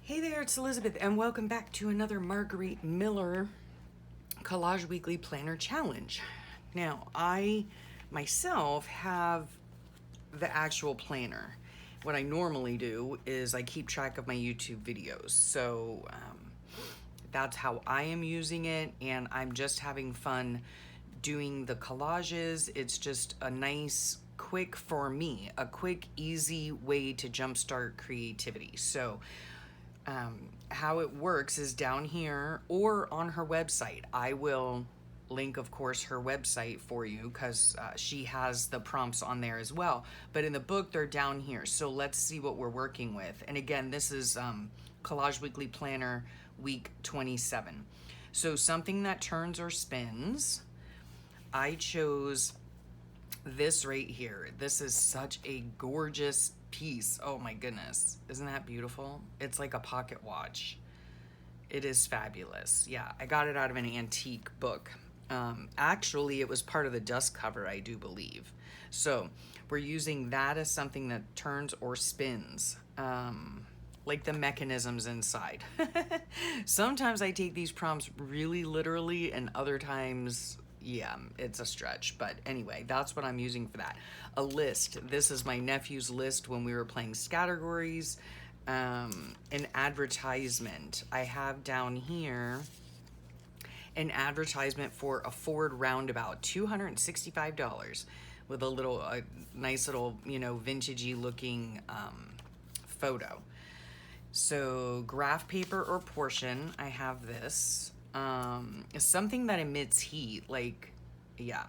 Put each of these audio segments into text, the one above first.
Hey there, it's Elizabeth, and welcome back to another Margarete Miller Collage Weekly Planner Challenge. Now, I myself have the actual planner. What I normally do is I keep track of my YouTube videos. So that's how I am using it, and I'm just having fun doing the collages. It's just a nice, quick, for me, a quick, easy way to jumpstart creativity. So how it works is down here or on her website. I will link, of course, her website for you because she has the prompts on there as well. But in the book, they're down here. So let's see what we're working with. And again, this is Collage Weekly Planner week 27. So something that turns or spins. I chose this right here. This is such a gorgeous piece. Oh my goodness. Isn't that beautiful? It's like a pocket watch. It is fabulous. Yeah, I got it out of an antique book. Actually, it was part of the dust cover, I do believe. So we're using that as something that turns or spins. Like the mechanisms inside. Sometimes I take these prompts really literally, and other times, yeah, it's a stretch. But anyway, that's what I'm using for that. A list. This is my nephew's list when we were playing categories. An advertisement. I have down here an advertisement for a Ford Roundabout, $265, with a nice little, vintagey looking photo. So graph paper or portion, I have this. Something that emits heat, yeah,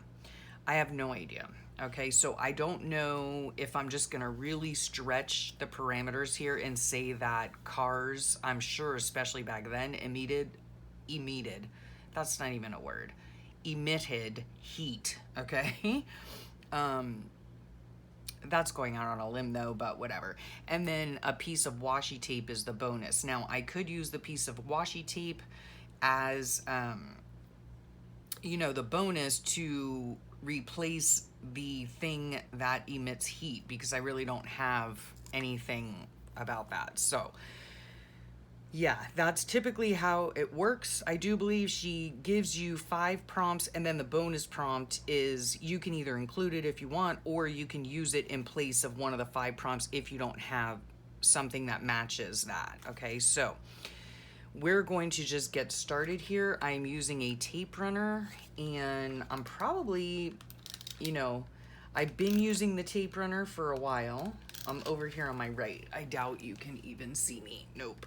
I have no idea. Okay, so I don't know if I'm just gonna really stretch the parameters here and say that cars, I'm sure especially back then, emitted, that's not even a word, emitted heat, okay? That's going out on a limb though, but whatever. And then a piece of washi tape is the bonus. Now, I could use the piece of washi tape as, the bonus to replace the thing that emits heat, because I really don't have anything about that. So yeah, that's typically how it works. I do believe she gives you 5 prompts, and then the bonus prompt is you can either include it if you want, or you can use it in place of one of the 5 prompts if you don't have something that matches that. Okay, so we're going to just get started here. I'm using a tape runner, and I'm probably, I've been using the tape runner for a while. I'm over here on my right. I doubt you can even see me. Nope.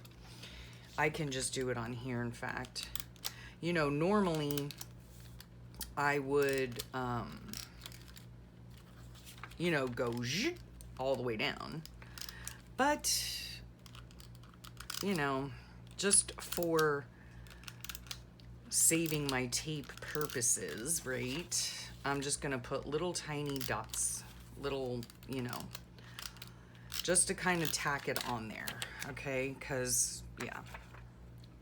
I can just do it on here, in fact. Normally I would, go all the way down. But, just for saving my tape purposes, right? I'm just gonna put little tiny dots, just to kind of tack it on there, okay? Because, yeah,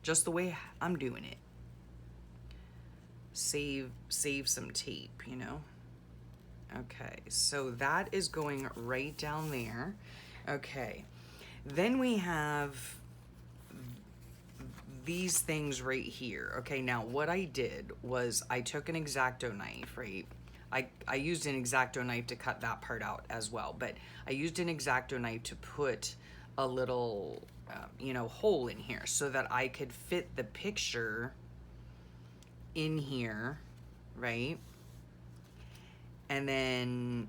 just the way I'm doing it. Save some tape, Okay, so that is going right down there. Okay, then we have these things right here. Okay, now what I did was I took an X-Acto knife, right? I used an X-Acto knife to cut that part out as well, but I used an X-Acto knife to put a little, hole in here so that I could fit the picture in here, right? And then,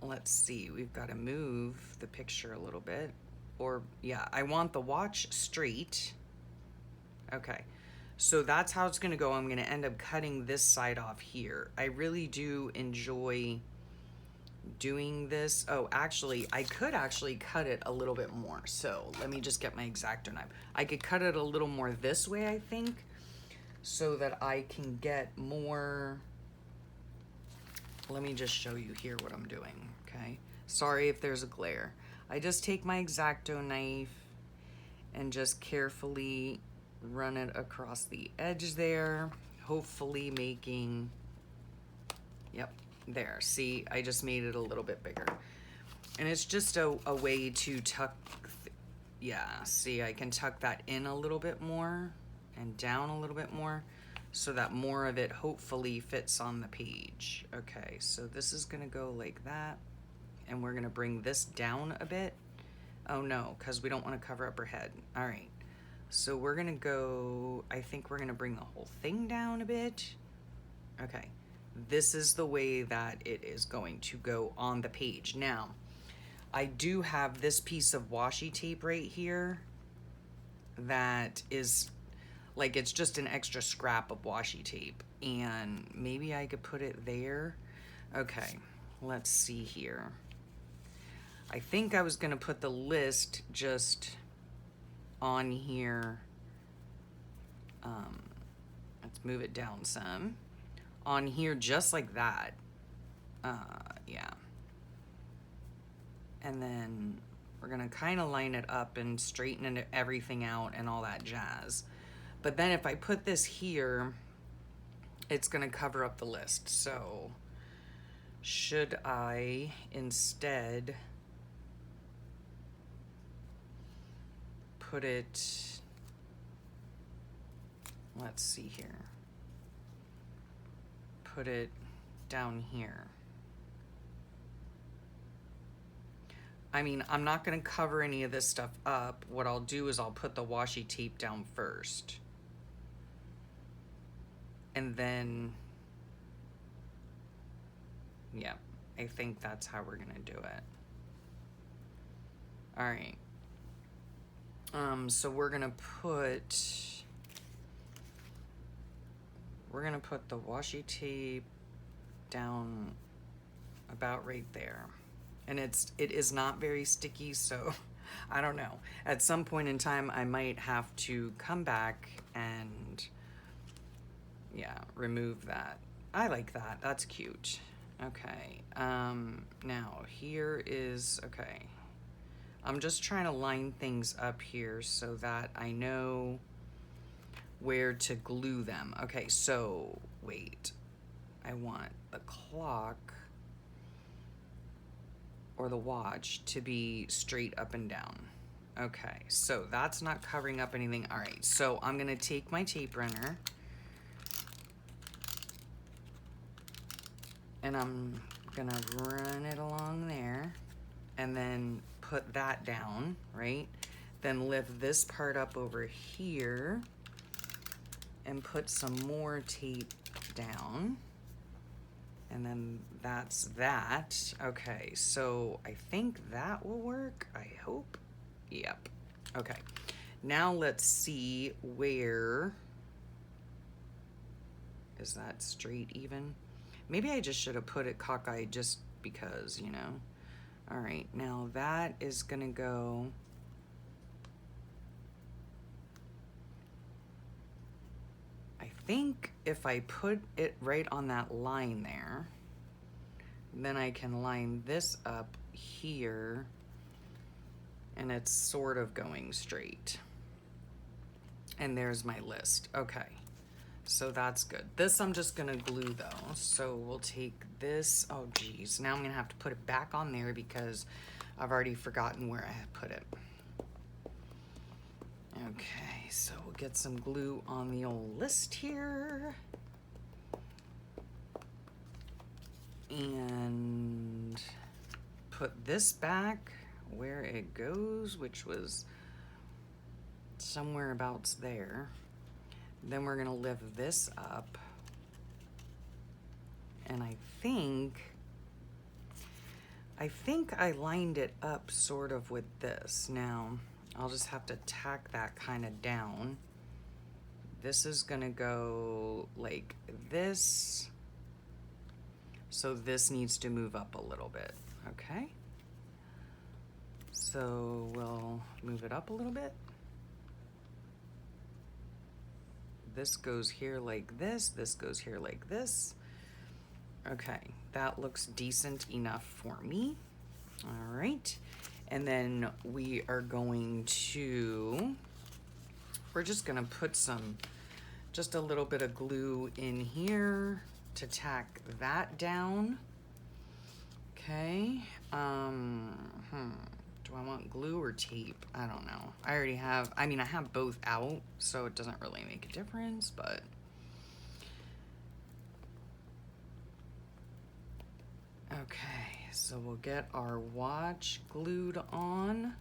let's see, we've got to move the picture a little bit. Or, yeah, I want the watch straight. Okay, so that's how it's gonna go. I'm gonna end up cutting this side off here. I really do enjoy doing this. Oh, actually, I could actually cut it a little bit more. So let me just get my X-Acto knife. I could cut it a little more this way, I think, so that I can get more. Let me just show you here what I'm doing, okay? Sorry if there's a glare. I just take my X-Acto knife and just carefully run it across the edge there, hopefully making, yep, there. See, I just made it a little bit bigger. And it's just a way to tuck Yeah, see, I can tuck that in a little bit more and down a little bit more so that more of it hopefully fits on the page. Okay, so this is gonna go like that, and we're gonna bring this down a bit. Oh no, because we don't want to cover up her head. All right, so we're gonna go, I think we're gonna bring the whole thing down a bit. Okay, this is the way that it is going to go on the page. Now, I do have this piece of washi tape right here that is like, it's just an extra scrap of washi tape, and maybe I could put it there. Okay, let's see here. I think I was gonna put the list just on here. Let's move it down some. On here just like that. Yeah. And then we're gonna kind of line it up and straighten everything out and all that jazz. But then if I put this here, it's gonna cover up the list. So should I instead put it, let's see here, put it down here? I mean, I'm not gonna cover any of this stuff up. What I'll do is I'll put the washi tape down first. And then, yeah, I think that's how we're gonna do it. All right. So we're gonna put the washi tape down about right there. And it is not very sticky, so I don't know. At some point in time, I might have to come back and, yeah, remove that. I like that. That's cute. Okay. Now here is, okay. I'm just trying to line things up here so that I know where to glue them. Okay, so wait. I want the clock or the watch to be straight up and down. Okay, so that's not covering up anything. All right, so I'm gonna take my tape runner and I'm gonna run it along there and then put that down, right? Then lift this part up over here and put some more tape down. And then that's that. Okay, so I think that will work, I hope. Yep, okay. Now let's see where, is that straight even? Maybe I just should have put it cockeyed just because, you know. All right, now that is gonna go, I think if I put it right on that line there, then I can line this up here and it's sort of going straight. And there's my list. Okay, so that's good. This I'm just gonna glue though. So we'll take this, oh geez, now I'm gonna have to put it back on there because I've already forgotten where I had put it. Okay, so we'll get some glue on the old list here. And put this back where it goes, which was somewhere about there. Then we're gonna lift this up. And I think I lined it up sort of with this. Now, I'll just have to tack that kind of down. This is gonna go like this. So this needs to move up a little bit, okay? So we'll move it up a little bit. This goes here like this goes here like this. Okay, that looks decent enough for me. All right, and then we are going to, we're just gonna put just a little bit of glue in here to tack that down. Okay, do Do I want glue or tape? I don't know. I already have, I mean, I have both out, so it doesn't really make a difference, but. Okay, so we'll get our watch glued on.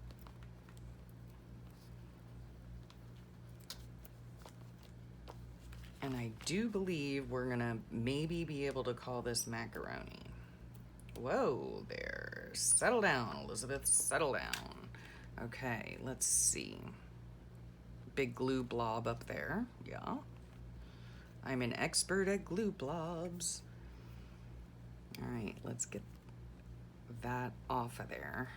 And I do believe we're gonna maybe be able to call this macaroni. Whoa there, settle down, Elizabeth, settle down. Okay, let's see. Big glue blob up there, yeah. I'm an expert at glue blobs. All right, let's get that off of there.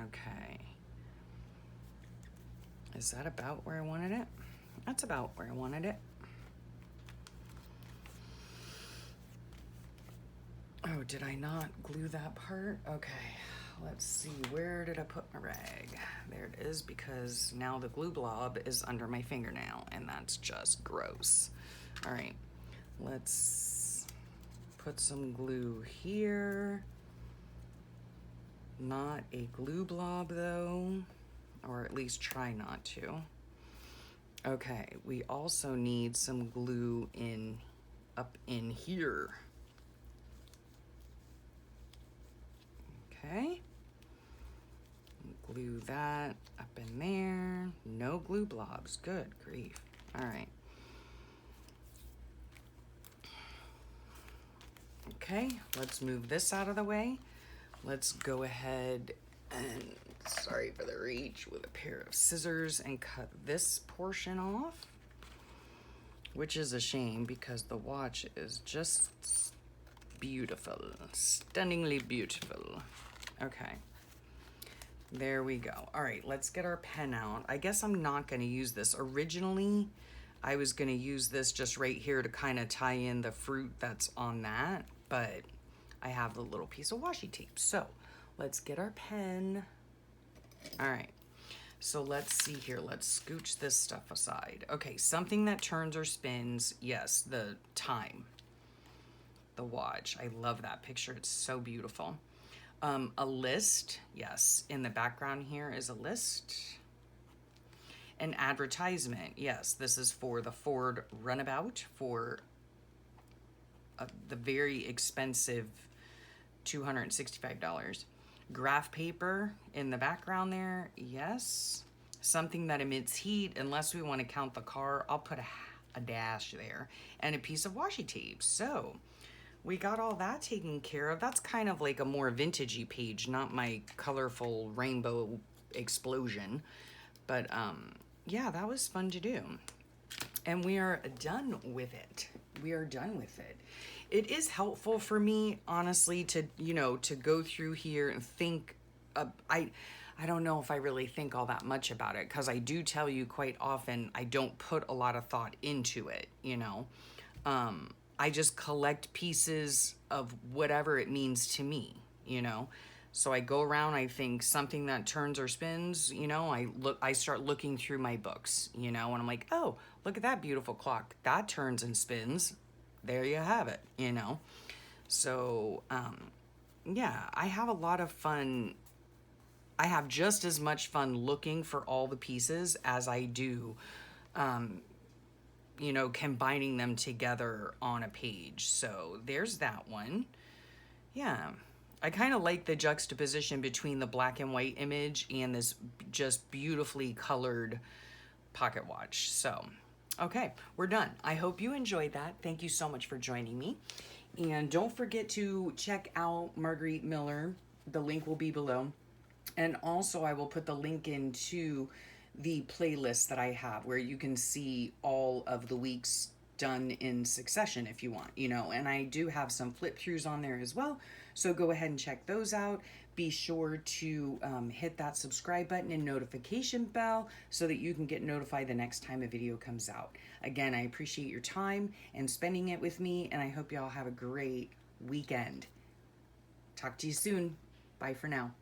Okay. Is that about where I wanted it? That's about where I wanted it. Oh, did I not glue that part? Okay, let's see, where did I put my rag? There it is, because now the glue blob is under my fingernail, and that's just gross. All right, let's put some glue here. Not a glue blob though, or at least try not to. Okay, we also need some glue up in here. Okay, glue that up in there. No glue blobs, good grief. All right. Okay, let's move this out of the way. Let's go ahead and, sorry for the reach, with a pair of scissors and cut this portion off, which is a shame because the watch is just beautiful, stunningly beautiful. Okay, there we go. All right, let's get our pen out. I guess I'm not gonna use this. Originally, I was gonna use this just right here to kind of tie in the fruit that's on that, but I have the little piece of washi tape. So let's get our pen. All right, so let's see here. Let's scooch this stuff aside. Okay, something that turns or spins. Yes, the time, the watch. I love that picture. It's so beautiful. A list. Yes, in the background here is a list. An advertisement. Yes, this is for the Ford Runabout for the very expensive $265. Graph paper in the background there, yes. Something that emits heat, unless we want to count the car, I'll put a dash there. And a piece of washi tape. So we got all that taken care of. That's kind of like a more vintagey page, not my colorful rainbow explosion. But yeah, that was fun to do. And we are done with it. We are done with it. It is helpful for me, honestly, to, you know, to go through here and think. I don't know if I really think all that much about it, because I do tell you quite often I don't put a lot of thought into it, you know. I just collect pieces of whatever it means to me, you know. So I go around, I think something that turns or spins, you know, I start looking through my books, you know, and I'm like, oh, look at that beautiful clock. That turns and spins. There you have it, you know. So, yeah, I have a lot of fun. I have just as much fun looking for all the pieces as I do, you know, combining them together on a page. So there's that one. Yeah. I kind of like the juxtaposition between the black and white image and this just beautifully colored pocket watch. So, okay, we're done. I hope you enjoyed that. Thank you so much for joining me. And don't forget to check out Margarete Miller. The link will be below. And also I will put the link into the playlist that I have where you can see all of the weeks done in succession if you want, you know, and I do have some flip throughs on there as well. So go ahead and check those out. Be sure to hit that subscribe button and notification bell so that you can get notified the next time a video comes out. Again, I appreciate your time and spending it with me, and I hope y'all have a great weekend. Talk to you soon. Bye for now.